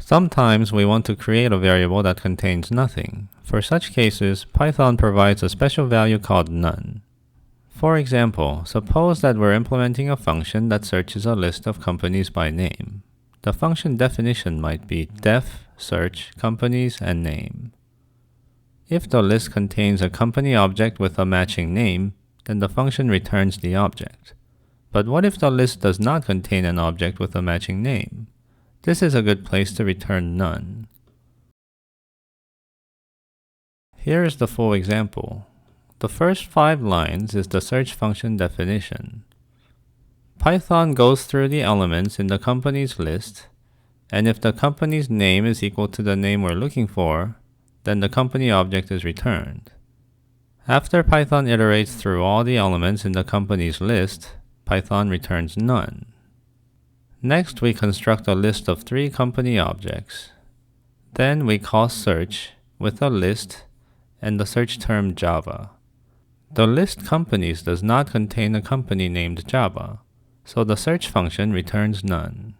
Sometimes we want to create a variable that contains nothing. For such cases, Python provides a special value called none. For example, suppose that we're implementing a function that searches a list of companies by name. The function definition might be def search companies and name. If the list contains a company object with a matching name, then the function returns the object. But what if the list does not contain an object with a matching name? This is a good place to return none. Here is the full example. The first 5 lines is the search function definition. Python goes through the elements in the company's list, and if the company's name is equal to the name we're looking for, then the company object is returned. After Python iterates through all the elements in the company's list, Python returns none. Next, we construct a list of 3 company objects. Then we call search with a list and the search term Java. The list companies does not contain a company named Java, so the search function returns none.